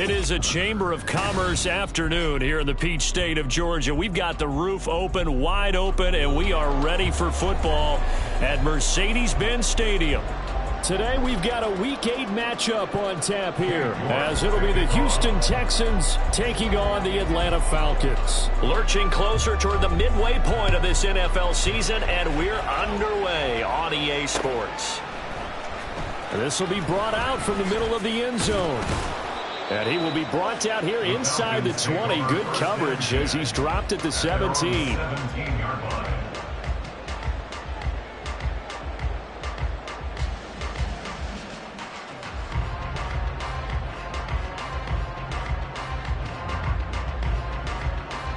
It is a Chamber of Commerce afternoon here in the Peach State of Georgia. We've got the roof open, wide open, and we are ready for football at Mercedes-Benz Stadium. Today we've got a Week 8 matchup on tap here, as it'll be the Houston Texans taking on the Atlanta Falcons. Lurching closer toward the midway point of this NFL season, and we're underway on EA Sports. This will be brought out from the middle of the end zone. And he will be brought out here inside the 20. Good coverage as he's dropped at the 17.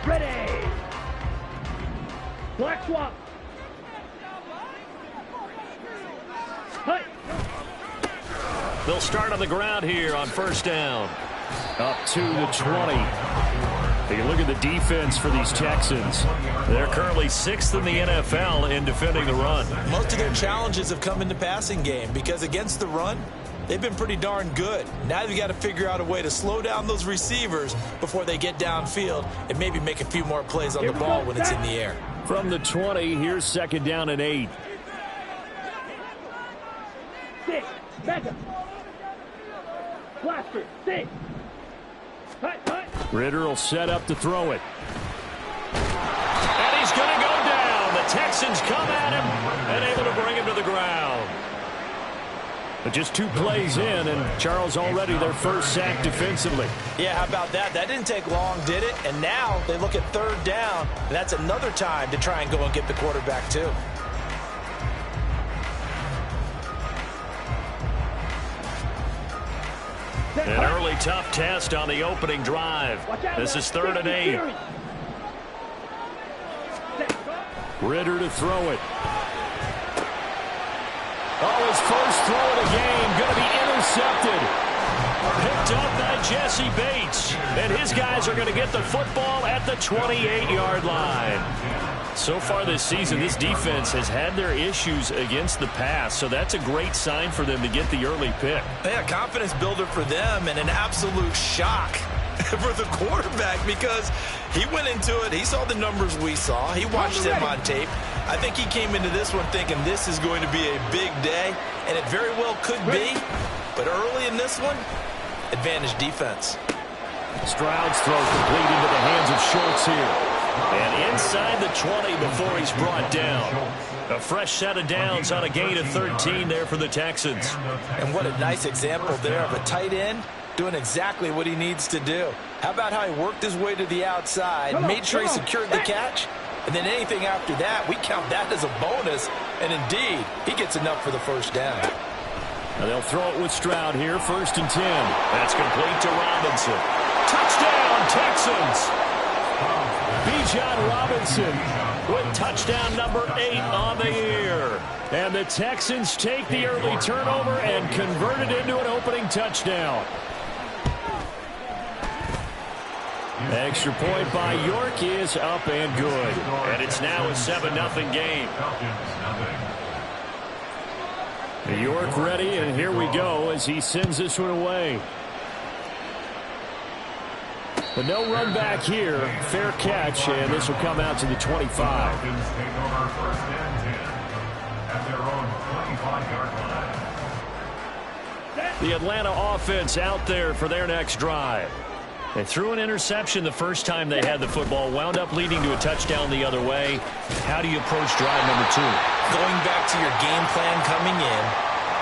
Ready. Black swap. Hey. They'll start on the ground here on first down. Up to the 20. Take a look at the defense for these Texans. They're currently 6th in the NFL in defending the run. Most of their challenges have come in the passing game because against the run, they've been pretty darn good. Now they've got to figure out a way to slow down those receivers before they get downfield and maybe make a few more plays on the ball when it's in the air. From the 20, here's second down and 8. 6. Back up. Blaster. 6. Ritter will set up to throw it. And he's going to go down. The Texans come at him and able to bring him to the ground. But just 2 plays in, and Charles already their first sack defensively. Yeah, how about that? That didn't take long, did it? And now they look at third down, and that's another time to try and go and get the quarterback too. An early tough test on the opening drive. This is 3rd and 8. Ritter to throw it. Oh, his first throw of the game going to be intercepted. Picked up by Jesse Bates. And his guys are going to get the football at the 28-yard line. So far this season, this defense has had their issues against the pass, so that's a great sign for them to get the early pick. Yeah, confidence builder for them and an absolute shock for the quarterback because he went into it. He saw the numbers we saw. He watched them on tape. I think he came into this one thinking this is going to be a big day, and it very well could be. But early in this one, advantage defense. Stroud's throw complete into the hands of Schultz here. And inside the 20 before he's brought down. A fresh set of downs on a gain of 13 there for the Texans. And what a nice example there of a tight end doing exactly what he needs to do. How about how he worked his way to the outside, made sure he secured the catch, and then anything after that, we count that as a bonus. And indeed, he gets enough for the first down. Now they'll throw it with Stroud here, 1st and 10. That's complete to Robinson. Touchdown, Texans! Bijan Robinson with touchdown number 8 on the year. And the Texans take the early turnover and convert it into an opening touchdown. Extra point by York is up and good. And it's now a 7-0 game. York ready, and here we go as he sends this one away. But no run back here. Fair catch, and this will come out to the 25. The Atlanta offense out there for their next drive. They threw an interception the first time they had the football, wound up leading to a touchdown the other way. How do you approach drive number 2? Going back to your game plan coming in,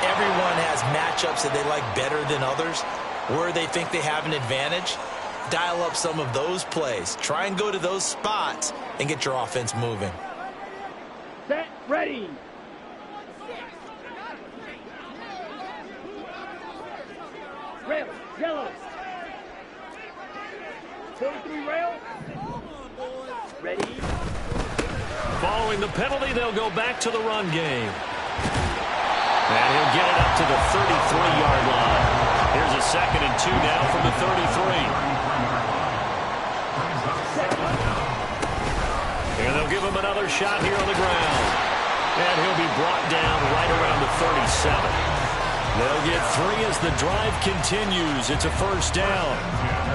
everyone has matchups that they like better than others, where they think they have an advantage. Dial up some of those plays. Try and go to those spots and get your offense moving. Set, ready. Rail, yellow. 43 rail. Ready. Following the penalty, they'll go back to the run game. And he'll get it up to the 33-yard line. Here's a 2nd and 2 now from the 33. And they'll give him another shot here on the ground. And he'll be brought down right around the 37. They'll get 3 as the drive continues. It's a first down.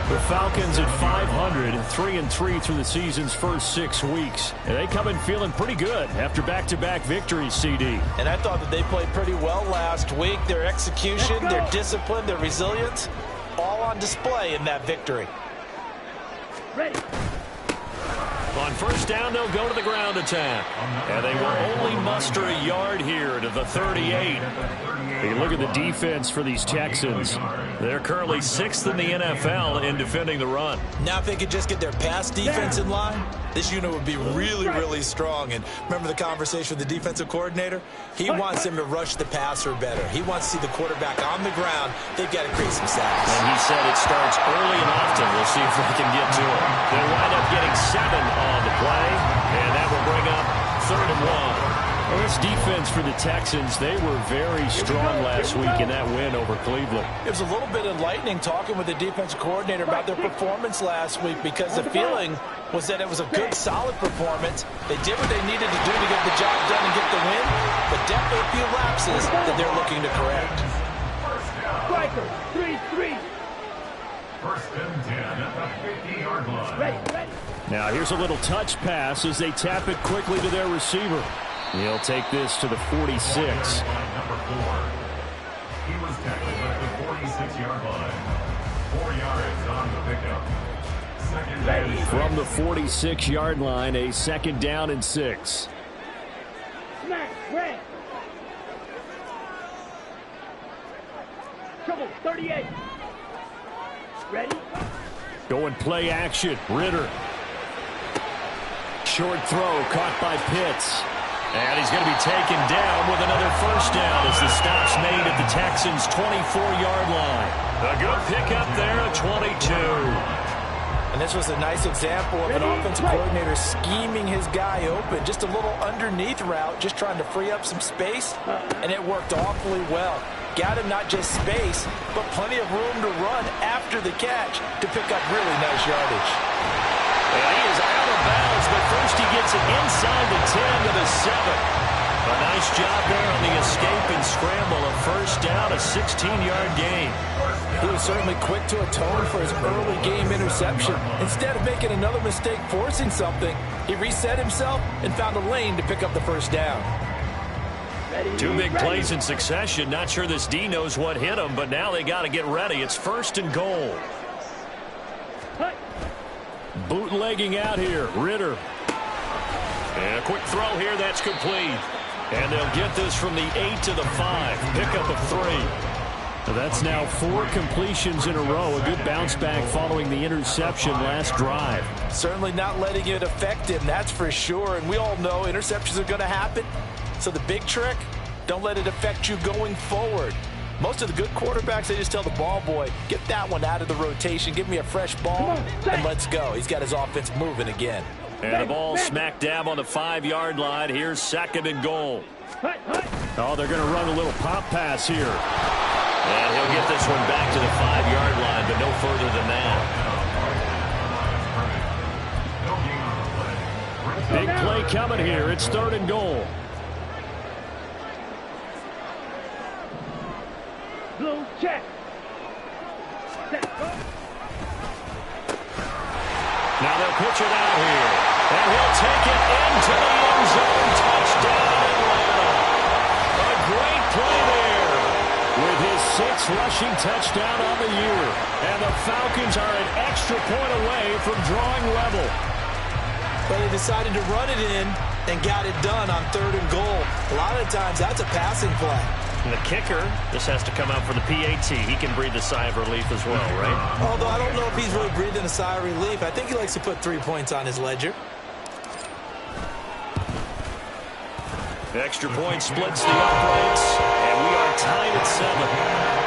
The Falcons at 500, 3-3 through the season's first 6 weeks. And they come in feeling pretty good after back-to-back victories, CD. And I thought that they played pretty well last week. Their execution, their discipline, their resilience, all on display in that victory. Ready. On first down, they'll go to the ground attack. And they will only muster a yard here to the 38. You look at the defense for these Texans. They're currently 6th in the NFL in defending the run. Now if they could just get their pass defense in line, this unit would be really, really strong. And remember the conversation with the defensive coordinator? He wants them to rush the passer better. He wants to see the quarterback on the ground. They've got to create some sacks. And he said it starts early and often. We'll see if they can get to it. They'll wind up getting 7 on the play, and that will bring up 3rd and 1. Well, this defense for the Texans, they were very strong last week in that win over Cleveland. It was a little bit enlightening talking with the defensive coordinator about their performance last week because the feeling was that it was a good, solid performance. They did what they needed to do to get the job done and get the win, but definitely a few lapses that they're looking to correct. Striker, 3-3. First and 10 at the 50-yard line. Ready. Now here's a little touch pass as they tap it quickly to their receiver. He'll take this to the 46. Number 4. He was tackled at the 46-yard line. 4 yards on the pickup. Second down. From the 46-yard line, a 2nd down and 6. Smack, red. Trouble, 38. Ready. Going play action. Ritter. Short throw caught by Pitts. And he's going to be taken down with another first down as the stop's made at the Texans' 24-yard line. A good pickup there at 22. And this was a nice example of an offensive coordinator scheming his guy open. Just a little underneath route, just trying to free up some space, and it worked awfully well. Got him not just space, but plenty of room to run after the catch to pick up really nice yardage. And he is out of bounds, but first he gets it inside the 10 to the 7. A nice job there on the escape and scramble. A first down, a 16-yard gain. He was certainly quick to atone for his early game interception. Instead of making another mistake forcing something, he reset himself and found a lane to pick up the first down. Ready. 2 big plays in succession. Not sure this D knows what hit him, but now they got to get ready. It's 1st and goal. Bootlegging out here, Ritter. And a quick throw here, that's complete. And they'll get this from the 8 to the 5. Pickup of 3. So that's now 4 completions in a row. A good bounce back following the interception last drive. Certainly not letting it affect him, that's for sure. And we all know interceptions are going to happen. So the big trick, don't let it affect you going forward. Most of the good quarterbacks, they just tell the ball boy, get that one out of the rotation, give me a fresh ball, and let's go. He's got his offense moving again. And the ball smack dab on the 5-yard line. Here's 2nd and goal. Oh, they're going to run a little pop pass here. And he'll get this one back to the 5-yard line, but no further than that. Big play coming here. It's 3rd and goal. Blue check. Now they'll pitch it out here. And he'll take it into the end zone. Touchdown, Atlanta. A great play there with his 6th rushing touchdown on the year. And the Falcons are an extra point away from drawing level. But they decided to run it in and got it done on 3rd and goal. A lot of times that's a passing play. And the kicker, this has to come out for the PAT. He can breathe a sigh of relief as well, right? Although I don't know if he's really breathing a sigh of relief. I think he likes to put 3 points on his ledger. The extra point splits the uprights, and we are tied at 7.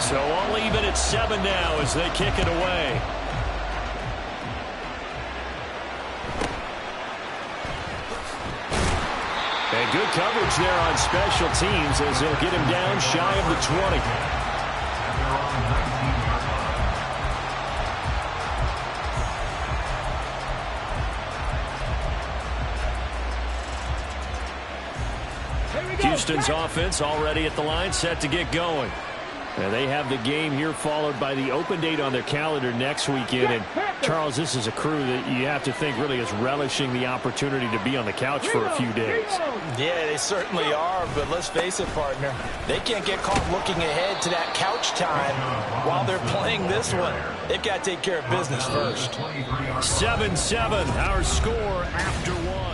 So all even at 7 now as they kick it away. And good coverage there on special teams as they'll get him down shy of the 20. Houston's offense already at the line, set to get going. And they have the game here followed by the open date on their calendar next weekend. And, Charles, this is a crew that you have to think really is relishing the opportunity to be on the couch for a few days. Yeah, they certainly are, but let's face it, partner. They can't get caught looking ahead to that couch time while they're playing this one. They've got to take care of business first. 7-7, our score after one.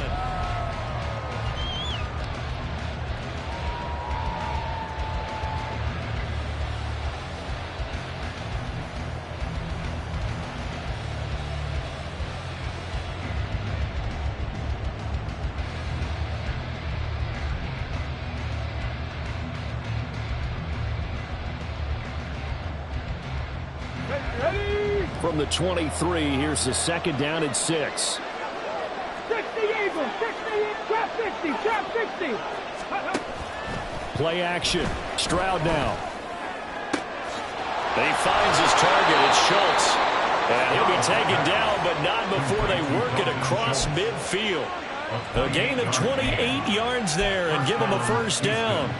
From the 23, here's the second down and 6. 60 Eagles, 60, trap 60, trap 60. Play action. Stroud now. He finds his target. It's Schultz. And he'll be taken down, but not before they work it across midfield. A gain of 28 yards there and give him a first down.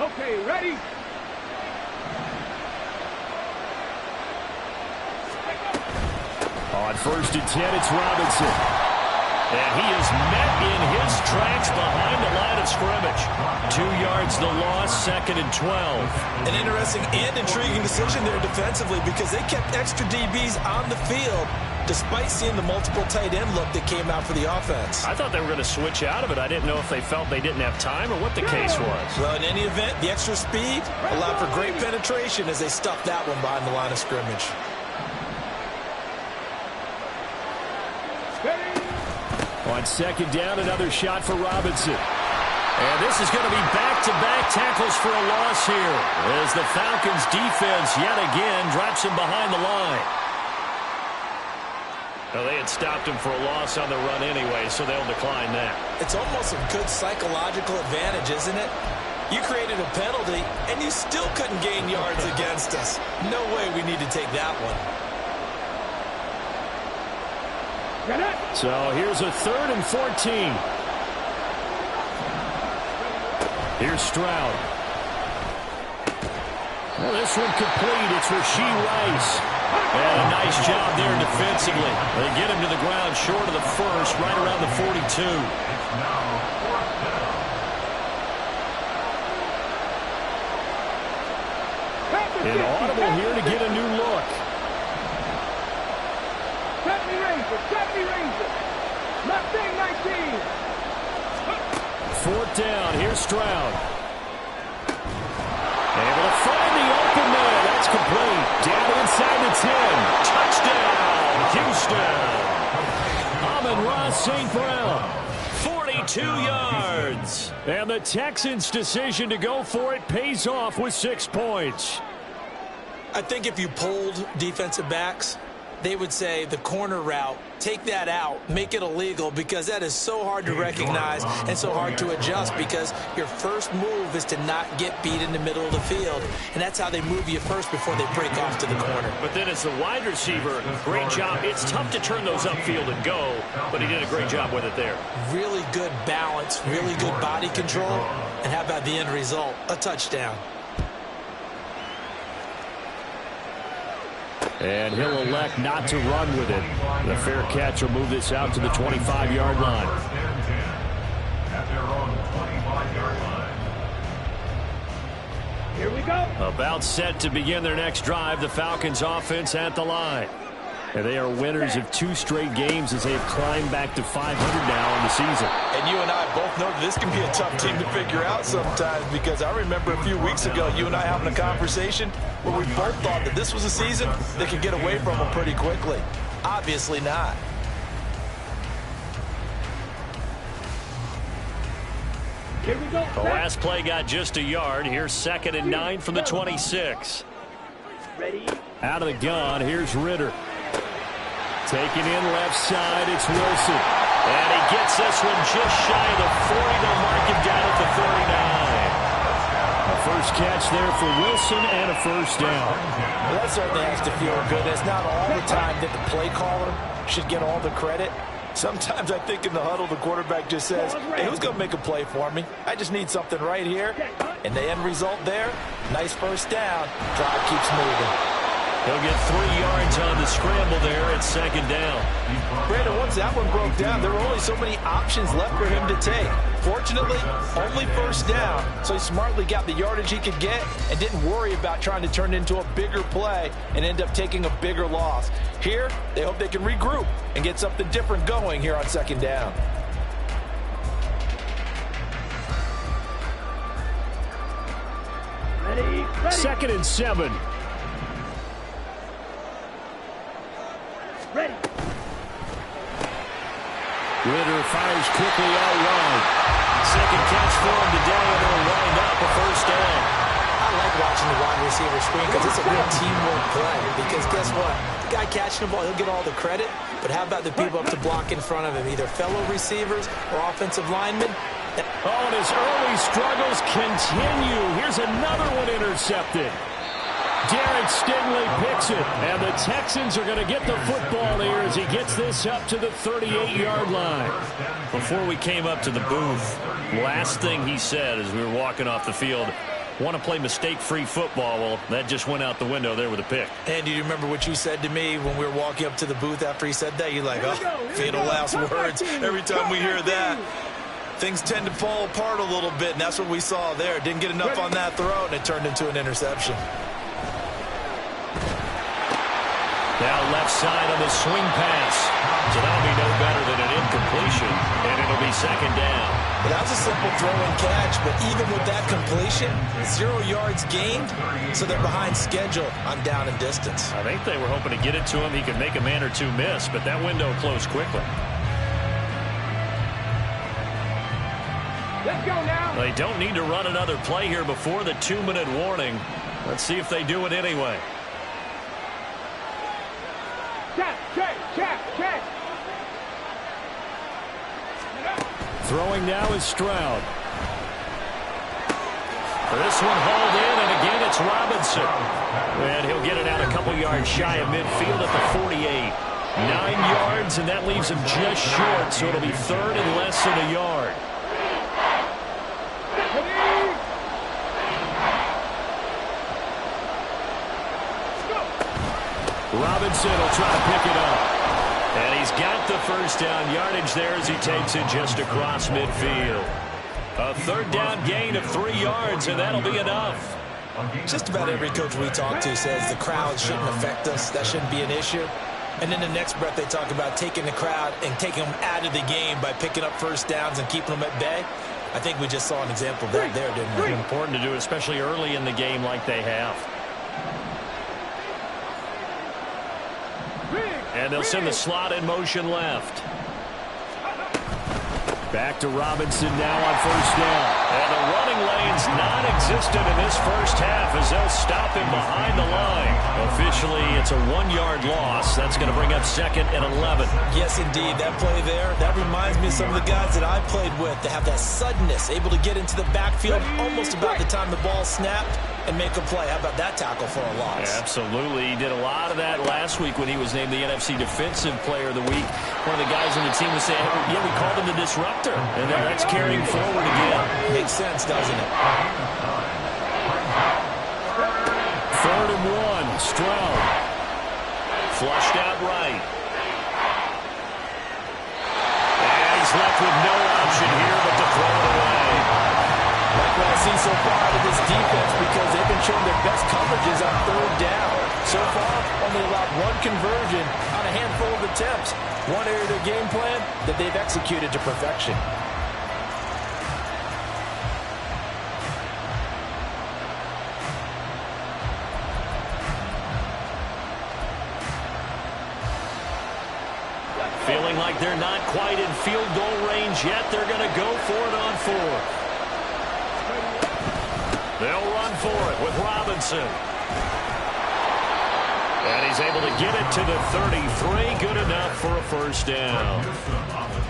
Okay, ready? On 1st and 10, it's Robinson. And he is met in his tracks behind the line of scrimmage. 2 yards the loss, 2nd and 12. An interesting and intriguing decision there defensively because they kept extra DBs on the field despite seeing the multiple tight end look that came out for the offense. I thought they were going to switch out of it. I didn't know if they felt they didn't have time or what the case was. Well, in any event, the extra speed allowed for great penetration as they stuffed that one behind the line of scrimmage. On 2nd down, another shot for Robinson. And this is going to be back-to-back tackles for a loss here as the Falcons' defense yet again drops him behind the line. Well, they had stopped him for a loss on the run anyway, so they'll decline that. It's almost a good psychological advantage, isn't it? You created a penalty, and you still couldn't gain yards against us. No way we need to take that one. So here's a 3rd and 14. Here's Stroud. Well, this one complete. It's Rashee Rice. And a nice job there defensively. They get him to the ground short of the first, right around the 42. An audible here to get a new look. 70 Rangers. Mustang 19. 4th down. Here's Stroud. Able to find the open man. That's complete. Down inside the 10. Touchdown, Houston. Amon-Ra St. Brown. 42 yards. And the Texans' decision to go for it pays off with 6 points. I think if you polled defensive backs, they would say the corner route, take that out, make it illegal, because that is so hard to recognize and so hard to adjust because your first move is to not get beat in the middle of the field, and that's how they move you first before they break off to the corner. But then as the wide receiver, great job. It's tough to turn those upfield and go, but he did a great job with it there. Really good balance, really good body control, and how about the end result? A touchdown. And he'll elect not to run with it. The fair catch will move this out to the 25-yard line. At their own 25-yard line. Here we go. About set to begin their next drive. The Falcons offense at the line. And they are winners of 2 straight games as they have climbed back to 500 now in the season. And you and I both know that this can be a tough team to figure out sometimes because I remember a few weeks ago you and I having a conversation where we both thought that this was a season that could get away from them pretty quickly. Obviously not. Here we go. The last play got just a yard. Here's 2nd and 9 from the 26. Ready? Out of the gun, here's Ritter. Taking in left side, it's Wilson. And he gets this one just shy of the 40. They'll mark him down at the 39. A First catch there for Wilson and a first down. Well, that certainly has to feel good. It's not all the time that the play caller should get all the credit. Sometimes I think in the huddle, the quarterback just says, hey, who's going to make a play for me? I just need something right here. And the end result there, nice first down. Drive keeps moving. He'll get 3 yards on the scramble there at second down. Brandon, once that one broke down, there were only so many options left for him to take. Fortunately, only first down, so he smartly got the yardage he could get and didn't worry about trying to turn it into a bigger play and end up taking a bigger loss. Here, they hope they can regroup and get something different going here on second down. Ready. 2nd and 7. Ready. Ritter fires quickly out wide. Second catch for him today, and it'll wind up a first down. I like watching the wide receiver screen because it's a real teamwork play. Because guess what? The guy catching the ball, he'll get all the credit. But how about the people up to block in front of him, either fellow receivers or offensive linemen? Oh, and his early struggles continue. Here's another one intercepted. Derek Stingley picks it, and the Texans are going to get the football here as he gets this up to the 38-yard line. Before we came up to the booth, last thing he said as we were walking off the field, want to play mistake-free football. Well, that just went out the window there with a pick. And do you remember what you said to me when we were walking up to the booth after he said that? You're like, oh, fatal last words. Every time we hear that, things tend to fall apart a little bit, and that's what we saw there. Didn't get enough on that throw, and it turned into an interception. Now left side on the swing pass. So that'll be no better than an incompletion, and it'll be second down. Well, that was a simple throw and catch, but even with that completion, 0 yards gained, so they're behind schedule on down and distance. I think they were hoping to get it to him. He could make a man or two miss, but that window closed quickly. Let's go now. They don't need to run another play here before the 2-minute warning. Let's see if they do it anyway. Check. Throwing now is Stroud. This one hauled in, and again it's Robinson. And he'll get it out a couple yards shy of midfield at the 48. 9 yards, and that leaves him just short, so it'll be third and less than a yard. Robinson will try to pick it up. And he's got the first down yardage there as he takes it just across midfield. A third down gain of 3 yards, and that'll be enough. Just about every coach we talk to says the crowd shouldn't affect us. That shouldn't be an issue. And in the next breath, they talk about taking the crowd and taking them out of the game by picking up first downs and keeping them at bay. I think we just saw an example of that there, didn't we? Important to do, especially early in the game like they have. And they'll send the slot in motion left. Back to Robinson now on first down. And the running lane's non-existent in this first half as they'll stop him behind the line. Officially, it's a 1-yard loss. That's going to bring up 2nd and 11. Yes, indeed. That play there, that reminds me of some of the guys that I played with. They have that suddenness, able to get into the backfield almost about the time the ball snapped and make a play. How about that tackle for a loss? Yeah, absolutely. He did a lot of that last week when he was named the NFC Defensive Player of the Week. One of the guys on the team was saying, yeah, we called him the disruptor. And that's carrying forward again. Makes sense, doesn't it? 3rd and 1. Stroud. Flushed out right. And he's left with no option here but to throw it away. Like what I see so far out of this defense, because they've been showing their best coverages on 3rd down. So far, only allowed 1 conversion on a handful of attempts. One area of their game plan that they've executed to perfection. Feeling like they're not quite in field goal range yet. They're going to go for it on 4th. They'll run for it with Robinson. And he's able to get it to the 33. Good enough for a first down.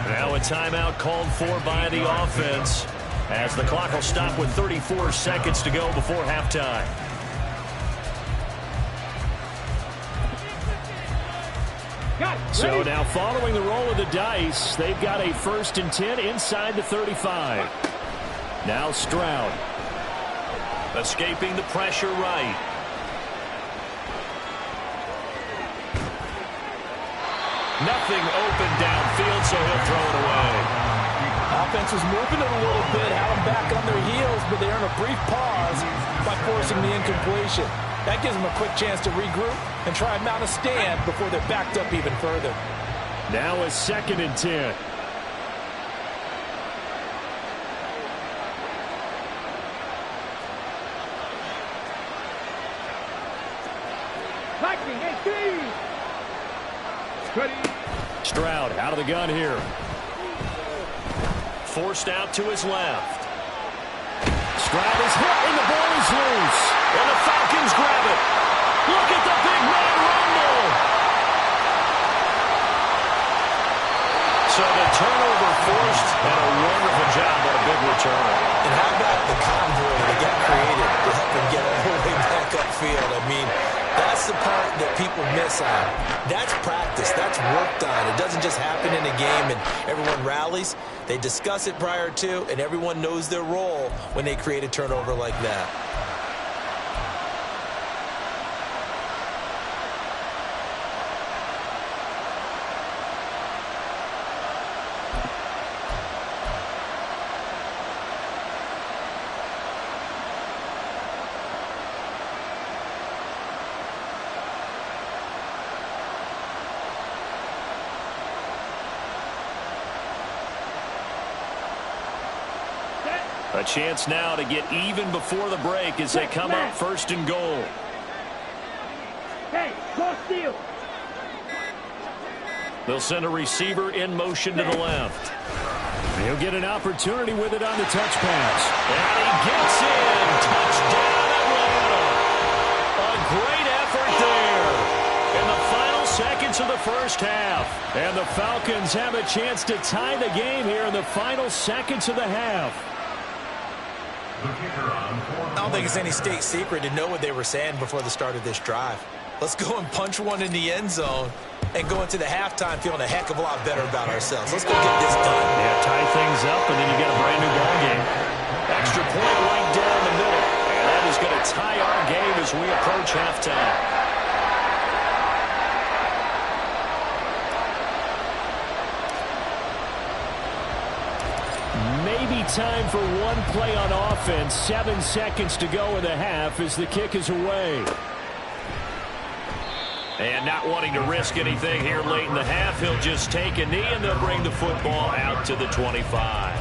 Now a timeout called for by the offense. as the clock will stop with 34 seconds to go before halftime. So now following the roll of the dice, they've got a 1st and 10 inside the 35. Now Stroud. Escaping the pressure right. Nothing open downfield, so he'll throw it away. Offense was moving it a little bit, had them back on their heels, but they earn a brief pause by forcing the incompletion. That gives them a quick chance to regroup and try and mount a stand before they're backed up even further. Now a 2nd and 10. Stroud out of the gun here. Forced out to his left. Stroud is hit and the ball is loose. And the Falcons grab it. Look at the big man rumble. So the turnover forced and a wonderful job on a big return. And how about the convoy that got created to help him get all the way back upfield? I mean, that's the part that people miss on. That's practice. That's worked on. It doesn't just happen in a game and everyone rallies. They discuss it prior to, and everyone knows their role when they create a turnover like that. A chance now to get even before the break as they come up 1st and goal. Hey, go steal. They'll send a receiver in motion to the left. He'll get an opportunity with it on the touch pass. And he gets in. Touchdown, Atlanta. A great effort there in the final seconds of the 1st half. And the Falcons have a chance to tie the game here in the final seconds of the half. I don't think it's any state secret to know what they were saying before the start of this drive. Let's go and punch one in the end zone and go into the halftime feeling a heck of a lot better about ourselves. Let's go get this done. Yeah, tie things up, and then you get a brand new ball game. Extra point right down the middle. And that is going to tie our game as we approach halftime. Time for one play on offense. 7 seconds to go in the half as the kick is away. And not wanting to risk anything here late in the half, he'll just take a knee and they'll bring the football out to the 25.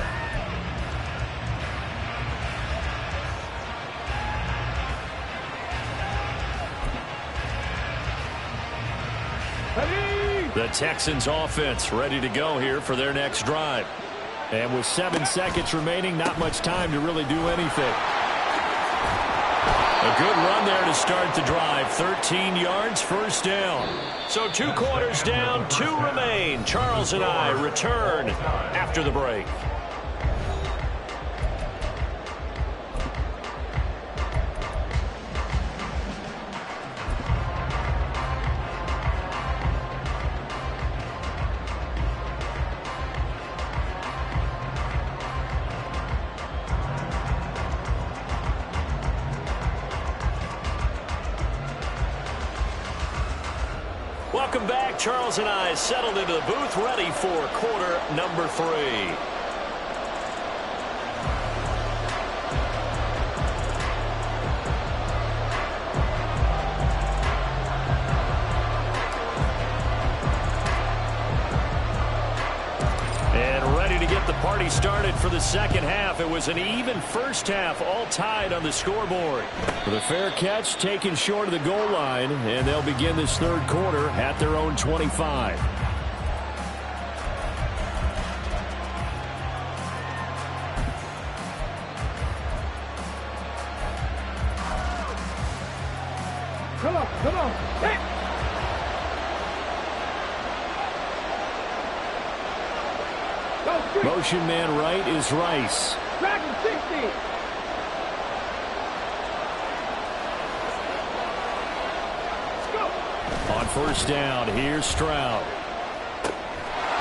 The Texans offense ready to go here for their next drive. And with 7 seconds remaining, not much time to really do anything. A good run there to start the drive. 13 yards, 1st down. So 2 quarters down, 2 remain. Charles and I return after the break. Welcome back. Charles and I settled into the booth, ready for quarter number 3. And ready to get the party started for the second half. It was an even first half, all tied on the scoreboard. With a fair catch taken short of the goal line, and they'll begin this 3rd quarter at their own 25. Come on, come on. Hey. Motion man right is Rice. Back and 60. Let's go. On first down, here's Stroud.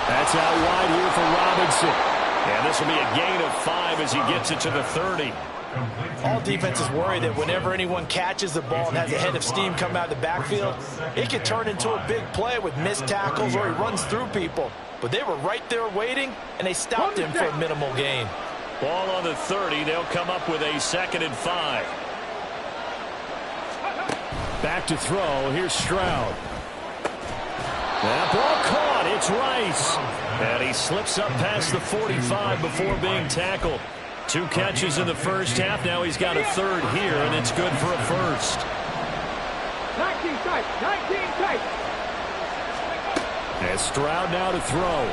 That's out wide here for Robinson. And this will be a gain of 5 as he gets it to the 30. All defenses worry that whenever anyone catches the ball and has a head of steam come out of the backfield, it can turn into a big play with missed tackles or he runs through people. But they were right there waiting, and they stopped him for a minimal gain. Ball on the 30. They'll come up with a 2nd and 5. Back to throw. Here's Stroud. That ball caught. It's Rice. And he slips up past the 45 before being tackled. 2 catches in the first half. Now he's got a 3rd here, and it's good for a 1st. 19 tight. 19 tight. And Stroud now to throw.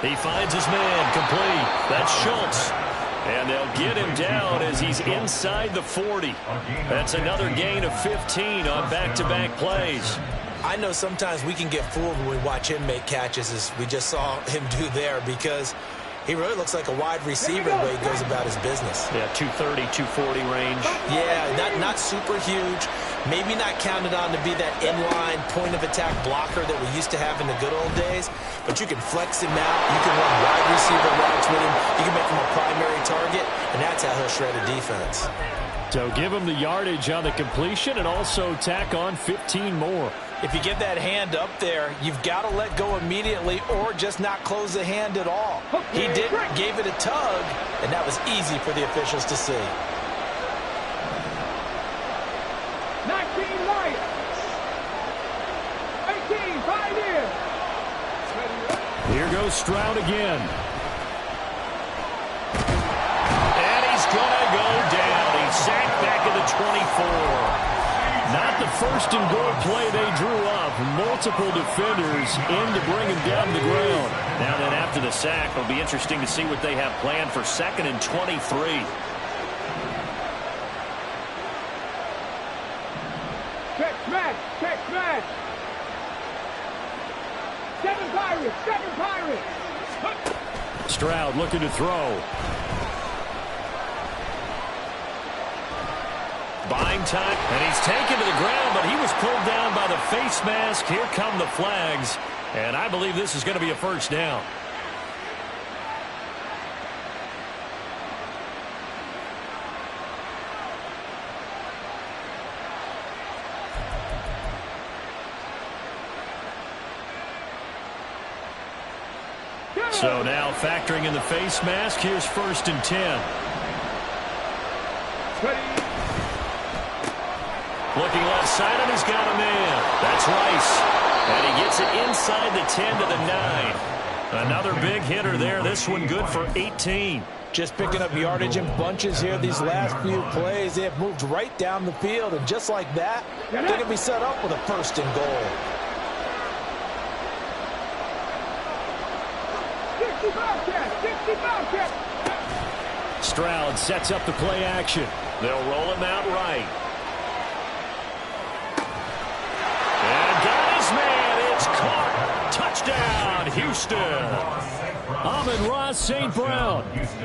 He finds his man complete. That's Schultz. And they'll get him down as he's inside the 40. That's another gain of 15 on back-to-back plays. I know sometimes we can get fooled when we watch him make catches, as we just saw him do there, because he really looks like a wide receiver the way he goes about his business. Yeah, 230, 240 range. Yeah, not super huge. Maybe not counted on to be that inline point-of-attack blocker that we used to have in the good old days. But you can flex him out. You can run wide receiver routes with him. You can make him a primary target, and that's how he'll shred a defense. So give him the yardage on the completion and also tack on 15 more. If you get that hand up there, you've got to let go immediately or just not close the hand at all. He didn't, gave it a tug, and that was easy for the officials to see. 19 right. 18, 5 in. Here goes Stroud again. And he's going to go down. He's sacked back at the 24. Not the first and goal play they drew up. Multiple defenders in to bring him down to the ground. Now then, after the sack, it'll be interesting to see what they have planned for 2nd and 23. Check smash. Check smash. 7 Pirates. 7 Pirates. Stroud looking to throw. Buying time, and he's taken to the ground, but he was pulled down by the face mask. Here come the flags, and I believe this is going to be a 1st down. So now factoring in the face mask, here's 1st and 10. Looking left side, and he's got a man. That's Rice. And he gets it inside the 10 to the 9. Another big hitter there. This one good for 18. Just picking up yardage in bunches here these last few plays. They have moved right down the field, and just like that, they're going to be set up with a 1st and goal. 65 catch. Stroud sets up the play action. They'll roll him out right. And got his man. It's caught. Touchdown, Houston. Amon-Ra St. Brown.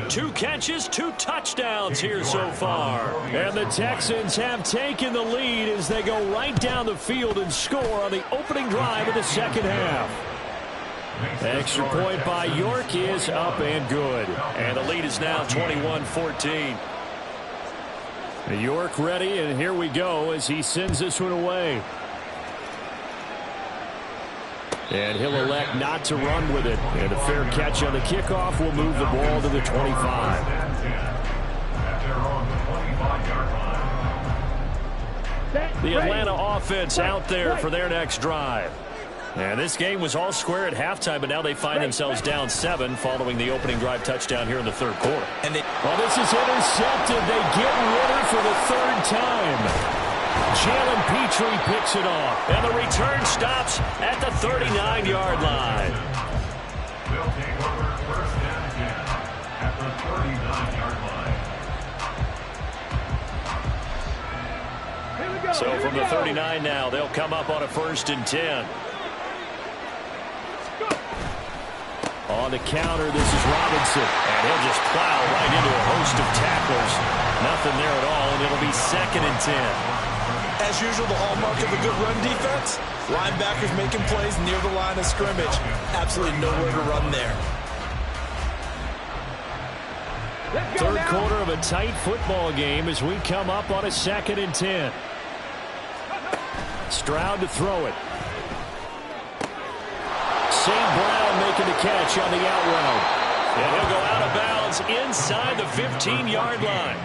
2 catches, 2 touchdowns here so far. And the Texans have taken the lead as they go right down the field and score on the opening drive of the 2nd half. Extra point by York is up and good. And the lead is now 21-14. York ready, and here we go as he sends this one away. And he'll elect not to run with it. And a fair catch on the kickoff will move the ball to the 25. The Atlanta offense out there for their next drive. And this game was all square at halftime, but now they find themselves down 7 following the opening drive touchdown here in the 3rd quarter. And well, this is intercepted. They get Ritter for the 3rd time. Jalen Petrie picks it off, and the return stops at the 39-yard line. They'll take over 1st and 10 at the 39-yard line. So from the 39 now, they'll come up on a 1st and 10. On the counter, this is Robinson. And he'll just plow right into a host of tacklers. Nothing there at all, and it'll be 2nd and 10. As usual, the hallmark of a good run defense, linebackers making plays near the line of scrimmage. Absolutely nowhere to run there. Third quarter of a tight football game as we come up on a 2nd and 10. Stroud to throw it. St. Brown making the catch on the out route. And he'll go out of bounds inside the 15-yard line.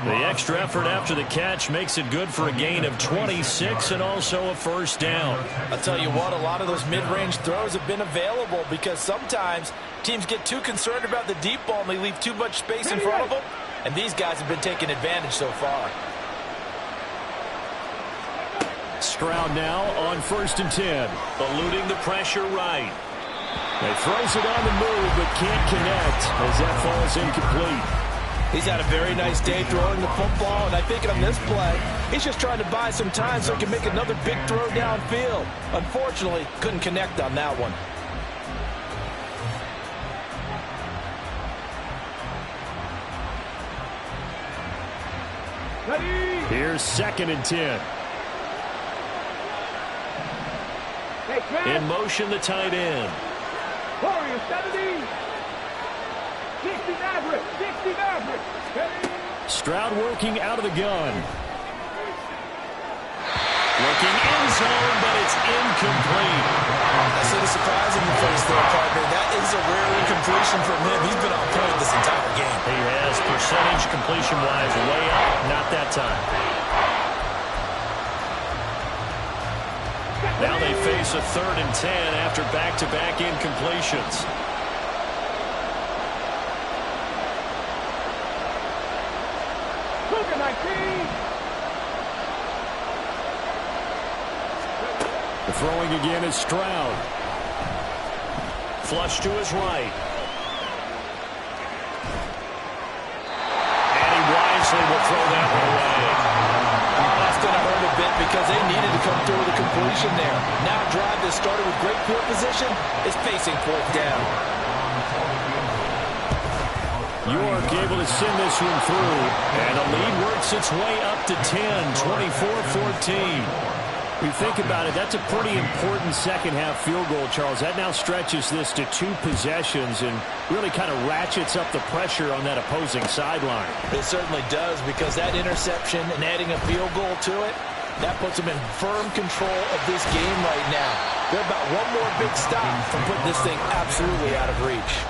The extra effort after the catch makes it good for a gain of 26 and also a first down. I'll tell you what, a lot of those mid-range throws have been available because sometimes teams get too concerned about the deep ball and they leave too much space in front of them. And these guys have been taking advantage so far. Stroud now on 1st and 10. Eluding the pressure right. He throws it on the move but can't connect as that falls incomplete. He's had a very nice day throwing the football, and I think on this play, he's just trying to buy some time so he can make another big throw downfield. Unfortunately, couldn't connect on that one. Here's 2nd and 10. In motion, the tight end. Warriors, 70. 60 Maverick, 60 Maverick. Stroud working out of the gun. Looking in zone, but it's incomplete. I see the surprise in your face there, partner. That is a rare incompletion from him. He's been on point this entire game. He has percentage completion-wise way up. Not that time. Now they face a 3rd and 10 after back-to-back incompletions. The throwing again is Stroud. Flush to his right. And he wisely will throw that one away. That's going to hurt a bit because they needed to come through with a completion there. Now a drive that started with great field position is facing 4th down. York able to send this one through, and the lead works its way up to 10, 24-14. We think about it, that's a pretty important second-half field goal, Charles. That now stretches this to 2 possessions and really kind of ratchets up the pressure on that opposing sideline. It certainly does, because that interception and adding a field goal to it, that puts them in firm control of this game right now. They're about one more big stop from putting this thing absolutely out of reach.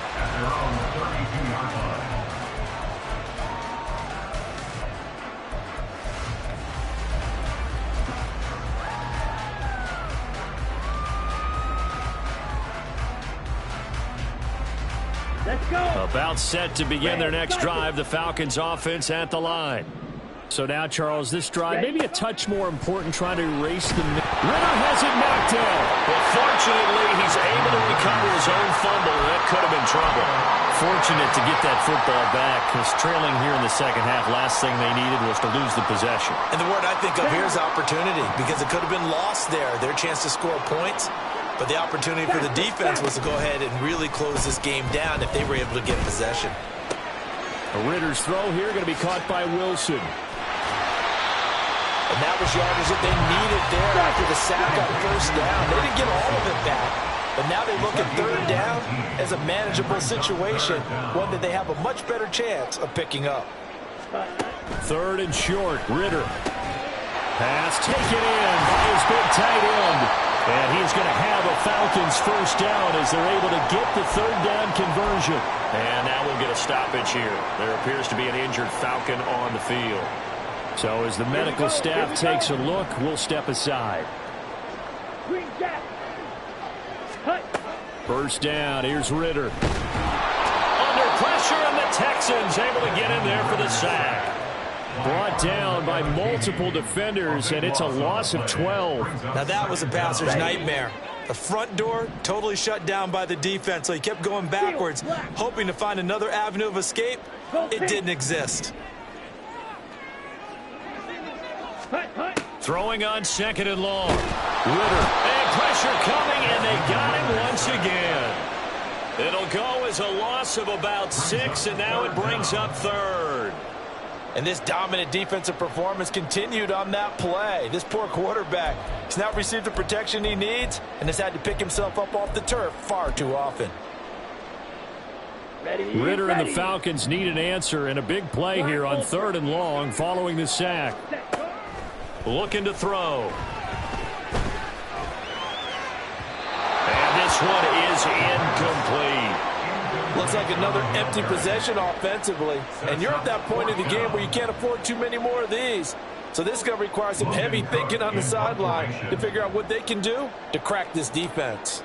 Let's go. About set to begin their next drive, the Falcons offense at the line. So now, Charles, this drive maybe a touch more important, trying to erase the... Ritter has it knocked down. Well, fortunately, he's able to recover his own fumble. That could have been trouble. Fortunate to get that football back, because trailing here in the second half, last thing they needed was to lose the possession. And the word I think of here is opportunity, because it could have been lost there. Their chance to score points. But the opportunity for the defense was to go ahead and really close this game down if they were able to get possession. Ritter's throw here going to be caught by Wilson. And that was yardage that they needed there after the sack on 1st down. They didn't get all of it back. But now they look at 3rd down as a manageable situation, one that they have a much better chance of picking up. 3rd and short, Ritter. Pass taken in by his big tight end. And he's going to have a Falcons 1st down as they're able to get the 3rd down conversion. And now we'll get a stoppage here. There appears to be an injured Falcon on the field. So as the medical staff takes a look, we'll step aside. 1st down, here's Ritter. Under pressure, and the Texans able to get in there for the sack. Brought down by multiple defenders, and it's a loss of 12. Now that was a passer's nightmare. The front door totally shut down by the defense, so he kept going backwards, hoping to find another avenue of escape. It didn't exist. Throwing on 2nd and long. Ritter, and pressure coming, and they got him once again. It'll go as a loss of about 6, and now it brings up third. And this dominant defensive performance continued on that play. This poor quarterback has not received the protection he needs and has had to pick himself up off the turf far too often. Ritter and the Falcons need an answer, and a big play here on 3rd and long following the sack. Looking to throw. And this one is incomplete. Looks like another empty possession offensively. And you're at that point in the game where you can't afford too many more of these. So this is going to require some heavy thinking on the sideline to figure out what they can do to crack this defense.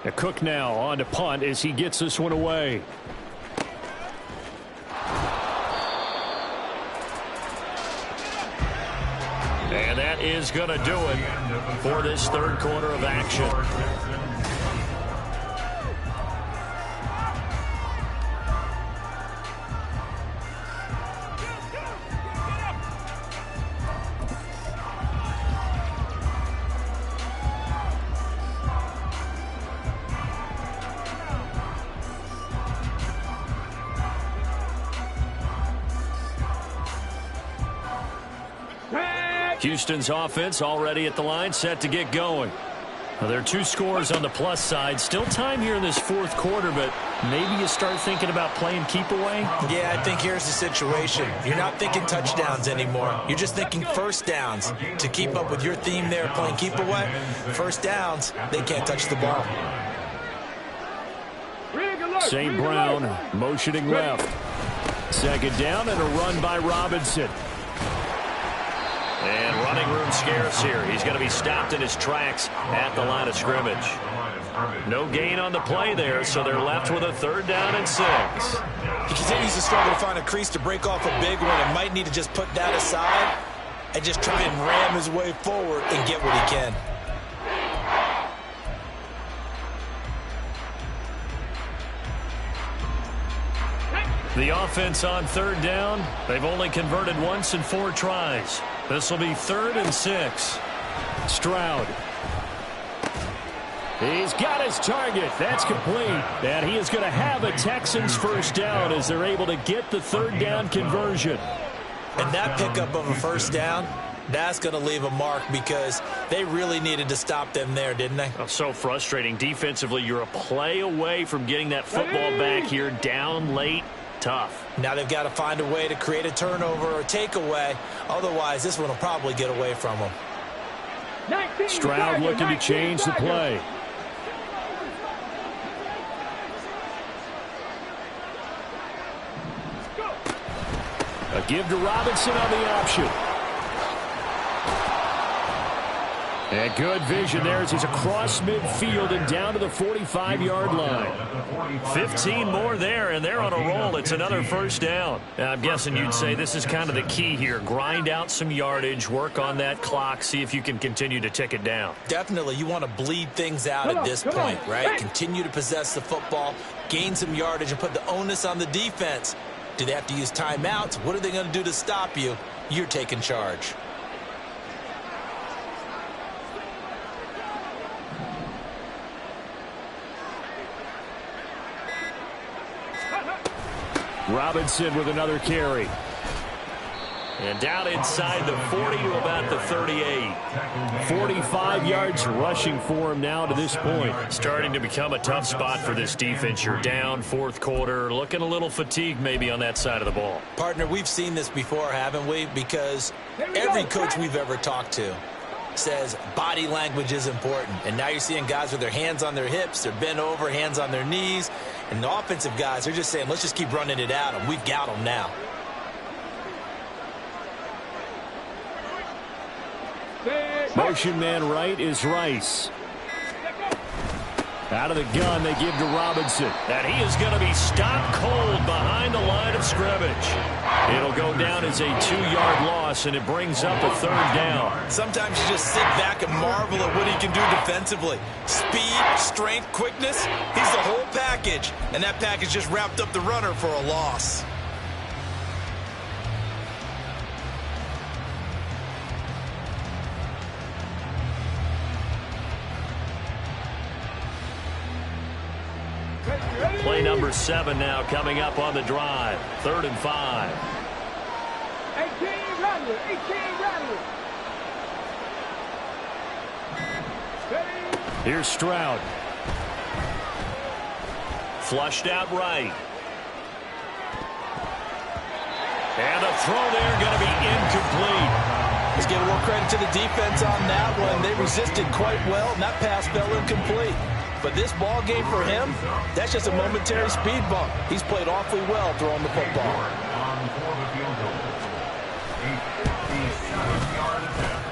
A Cook now on to punt as he gets this one away. And that is going to do it for this 3rd quarter of action. Houston's offense already at the line, set to get going. Well, there are 2 scores on the plus side. Still time here in this 4th quarter, but maybe you start thinking about playing keep away? Yeah, I think here's the situation. You're not thinking touchdowns anymore. You're just thinking first downs. To keep up with your theme there, playing keep away, first downs, they can't touch the ball. St. Brown motioning left. 2nd down and a run by Robinson. And running room scarce here. He's going to be stopped in his tracks at the line of scrimmage. No gain on the play there, so they're left with a 3rd down and 6. He continues to struggle to find a crease to break off a big one and might need to just put that aside and just try and ram his way forward and get what he can. The offense on 3rd down, they've only converted once in 4 tries. This will be 3rd and 6. Stroud. He's got his target. That's complete. And he is going to have a Texans first down as they're able to get the 3rd down conversion. And that pickup of a first down, that's going to leave a mark because they really needed to stop them there, didn't they? Oh, so frustrating. Defensively, you're a play away from getting that football back here down late. Tough. Now they've got to find a way to create a turnover or takeaway. Otherwise, this one will probably get away from them. Stroud looking to change the play. A give to Robinson on the option. And good vision there as he's across midfield and down to the 45-yard line. 15 more there, and they're on a roll. It's another first down. I'm guessing you'd say this is kind of the key here. Grind out some yardage, work on that clock, see if you can continue to tick it down. Definitely. You want to bleed things out at this point, right? Continue to possess the football, gain some yardage, and put the onus on the defense. Do they have to use timeouts? What are they going to do to stop you? You're taking charge. Robinson with another carry. And down inside the 40 to about the 38. 45 yards rushing for him now to this point. Starting to become a tough spot for this defense. You're down 4th quarter. Looking a little fatigued maybe on that side of the ball. Partner, we've seen this before, haven't we? Because every coach we've ever talked to says body language is important. And now you're seeing guys with their hands on their hips, they're bent over, hands on their knees. And the offensive guys, they're just saying, let's just keep running it at them. We've got them now. Motion man right is Rice. Out of the gun, they give to Robinson. And he is going to be stopped cold behind the line of scrimmage. It'll go down as a 2-yard loss, and it brings up a 3rd down. Sometimes you just sit back and marvel at what he can do defensively. Speed, strength, quickness, he's the whole package. And that package just wrapped up the runner for a loss. Play number 7 now coming up on the drive. 3rd and 5. 18 Rattler. 18 Rattler. Here's Stroud. Flushed out right. And the throw there going to be incomplete. Let's give a little credit to the defense on that one. They resisted quite well, and that pass fell incomplete. But this ball game for him, that's just a momentary speed bump. He's played awfully well throwing the football.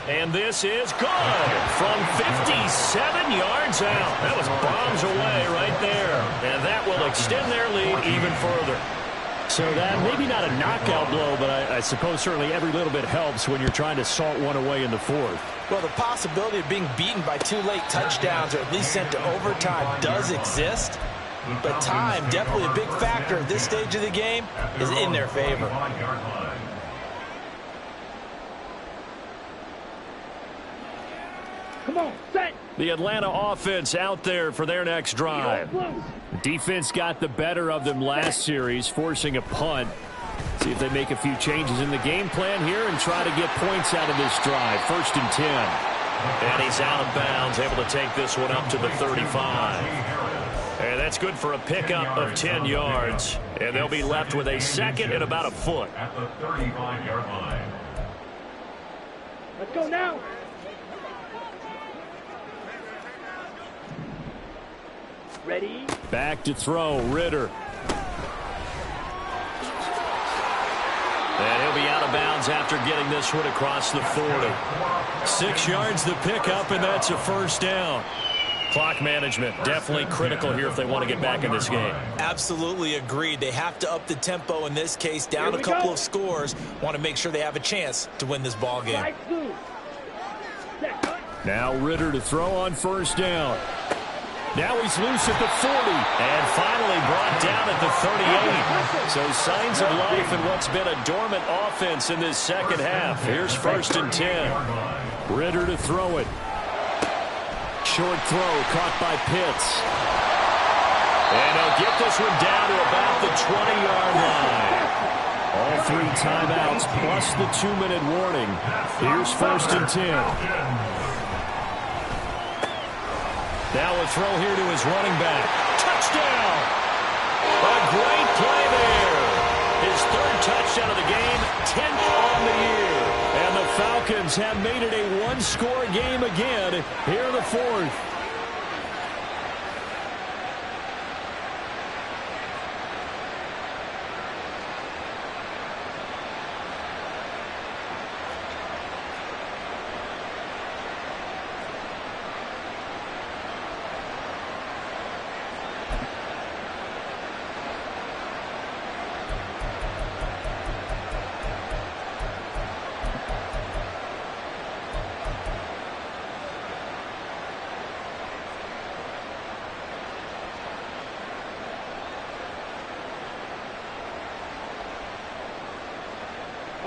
And this is good from 57 yards out. That was bombs away right there. And that will extend their lead even further. So that maybe not a knockout blow, but I suppose certainly every little bit helps when you're trying to salt one away in the 4th. Well, the possibility of being beaten by 2 late touchdowns or at least sent to overtime does exist. But time, definitely a big factor at this stage of the game, is in their favor. Come on, set. The Atlanta offense out there for their next drive. Defense got the better of them last series, forcing a punt. See if they make a few changes in the game plan here and try to get points out of this drive. 1st and 10. And he's out of bounds, able to take this one up to the 35. And that's good for a pickup of 10 yards. And they'll be left with a 2nd and about a foot. At the 35-yard line. Let's go now. Ready? Back to throw, Ritter. And he'll be out of bounds after getting this one across the 40. 6 yards the pickup, and that's a 1st down. Clock management, definitely critical here if they want to get back in this game. Absolutely agreed. They have to up the tempo in this case, down a couple of scores. Want to make sure they have a chance to win this ball game. Now Ritter to throw on 1st down. Now he's loose at the 40 and finally brought down at the 38. So signs of life in what's been a dormant offense in this 2nd half. Here's 1st and 10. Ritter to throw it. Short throw caught by Pitts. And he'll get this one down to about the 20-yard line. All 3 timeouts plus the 2-minute warning. Here's 1st and 10. Now a throw here to his running back. Touchdown! A great play there. His 3rd touchdown of the game, 10th on the year. And the Falcons have made it a 1-score game again here in the 4th.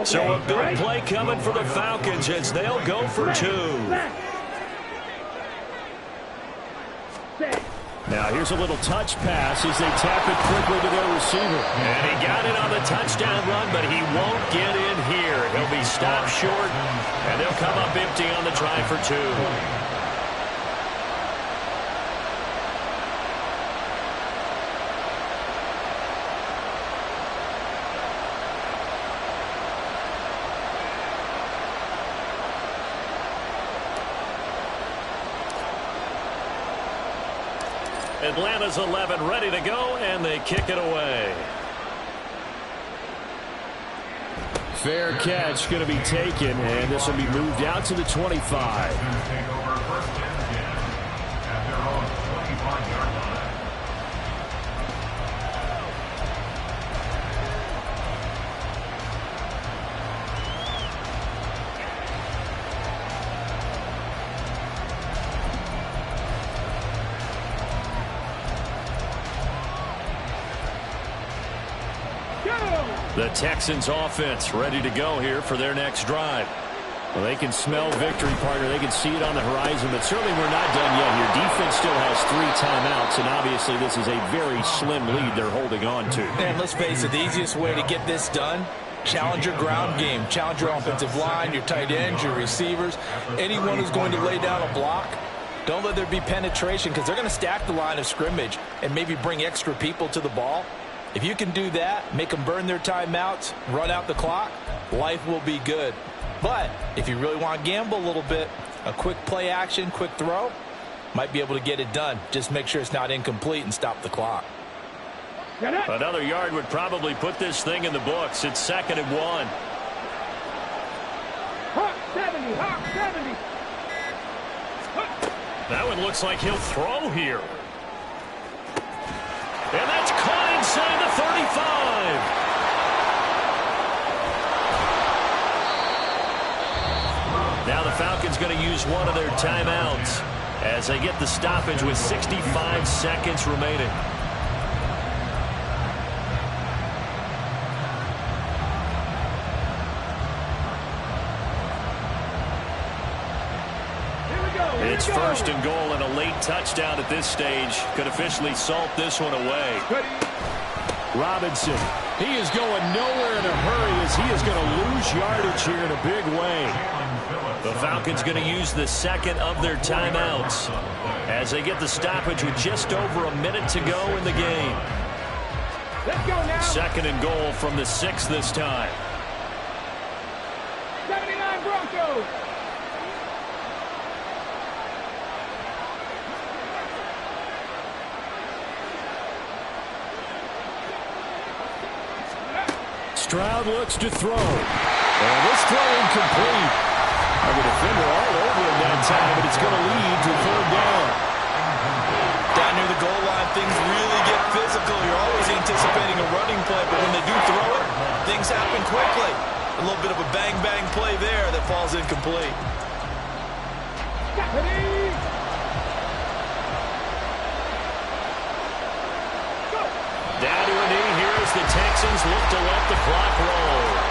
So a big play coming for the Falcons as they'll go for 2. Now here's a little touch pass as they tap it quickly to their receiver. And he got it on the touchdown run, but he won't get in here. He'll be stopped short, and they'll come up empty on the try for 2. Atlanta's 11 ready to go, and they kick it away. Fair catch going to be taken, and this will be moved out to the 25. The Texans offense ready to go here for their next drive. Well, they can smell victory, partner. They can see it on the horizon, but certainly we're not done yet here. Defense still has 3 timeouts, and obviously this is a very slim lead they're holding on to. And let's face it, the easiest way to get this done, challenge your ground game. Challenge your offensive line, your tight ends, your receivers, anyone who's going to lay down a block. Don't let there be penetration because they're going to stack the line of scrimmage and maybe bring extra people to the ball. If you can do that, make them burn their timeouts, run out the clock, life will be good. But if you really want to gamble a little bit, a quick play action, quick throw, might be able to get it done. Just make sure it's not incomplete and stop the clock. Another yard would probably put this thing in the books. It's 2nd and 1. Hawk 70, Hawk 70. That one looks like he'll throw here. And that's caught inside the 35. Now the Falcons going to use one of their timeouts as they get the stoppage with 65 seconds remaining. It's 1st and goal, and a late touchdown at this stage could officially salt this one away. Robinson, he is going nowhere in a hurry as he is going to lose yardage here in a big way. The Falcons going to use the 2nd of their timeouts as they get the stoppage with just over a minute to go in the game. Let's go now. 2nd and goal from the 6 this time. 79 Broncos. Stroud looks to throw. And this throw incomplete. The defender all over him that time, but it's going to lead to 3rd down. Down near the goal line, things really get physical. You're always anticipating a running play, but when they do throw it, things happen quickly. A little bit of a bang-bang play there that falls incomplete. Down to a knee here as the Texans look to let the clock roll.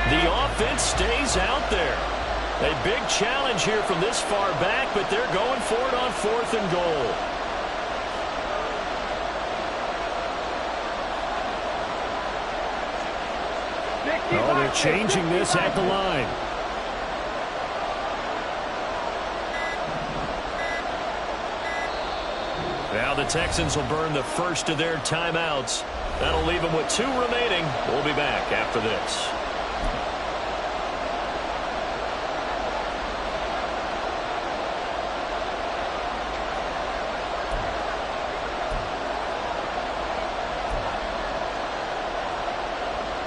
The offense stays out there. A big challenge here from this far back, but they're going for it on 4th and goal. Oh, they're changing this at the line. Now the Texans will burn the 1st of their timeouts. That'll leave them with 2 remaining. We'll be back after this.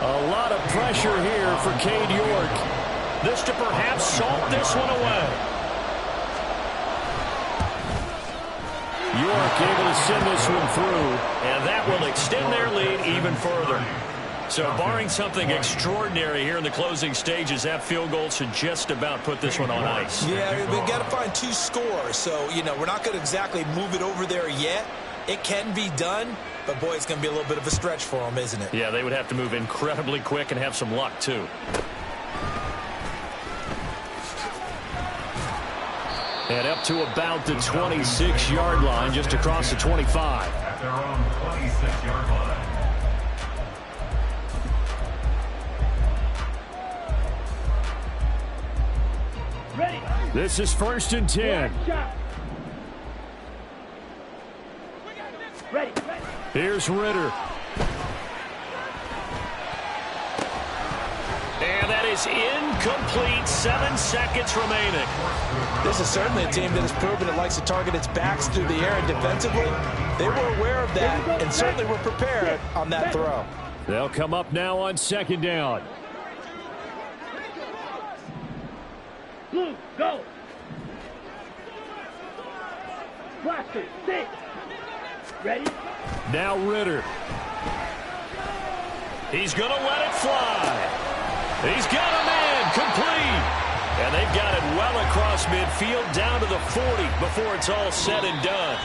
A lot of pressure here for Cade York. This to perhaps salt this one away. York able to send this one through, and that will extend their lead even further. So barring something extraordinary here in the closing stages, that field goal should just about put this one on ice. Yeah, we've got to find 2 scores. So, you know, we're not going to exactly move it over there yet. It can be done, but, boy, it's going to be a little bit of a stretch for them, isn't it? Yeah, they would have to move incredibly quick and have some luck, too. And up to about the 26-yard line, just across the 25. At their own 26-yard line. Ready. This is 1st and 10. Ready. Here's Ritter. And that is incomplete. 7 seconds remaining. This is certainly a team that has proven it likes to target its backs through the air, and defensively, they were aware of that and certainly were prepared on that throw. They'll come up now on 2nd down. Blue, go. Blaster, 6. Ready? Now Ritter. He's going to let it fly. He's got a man complete. And they've got it well across midfield down to the 40 before it's all said and done.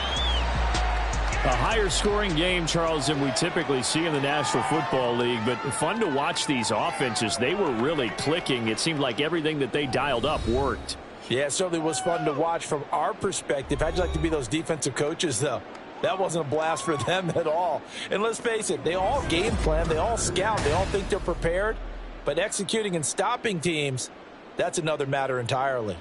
A higher scoring game, Charles, than we typically see in the National Football League, but fun to watch these offenses. They were really clicking. It seemed like everything that they dialed up worked. Yeah, it certainly was fun to watch from our perspective. How'd you like to be those defensive coaches, though? That wasn't a blast for them at all. And let's face it, they all game plan, they all scout, they all think they're prepared, but executing and stopping teams, that's another matter entirely.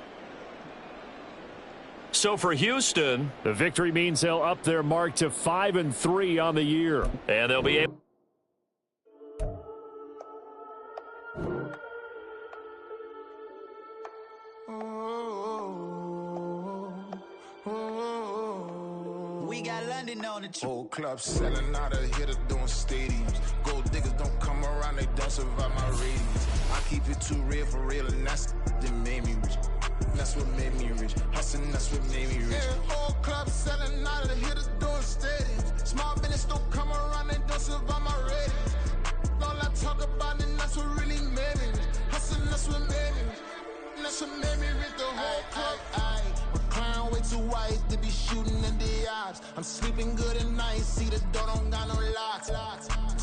So for Houston, the victory means they'll up their mark to 5-3 on the year. And they'll be able... We got London on the whole club selling out of hitter doing stadiums. Gold diggers don't come around, they don't survive my ratings. I keep it too real for real, and that's that made me rich. That's what made me rich. Hustling, that's what made me rich. Yeah, whole club selling out of hitters doing stadiums. Small business don't come around, they don't survive my ratings. All I talk about, and that's what really made me rich. Hustling, that's what made me rich. That's what made me rich. The whole club. My crown way too white to be shooting at the odds. I'm sleeping good at night. See the door don't got no locks.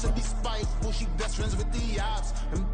To be spiteful, she best friends with the ops. And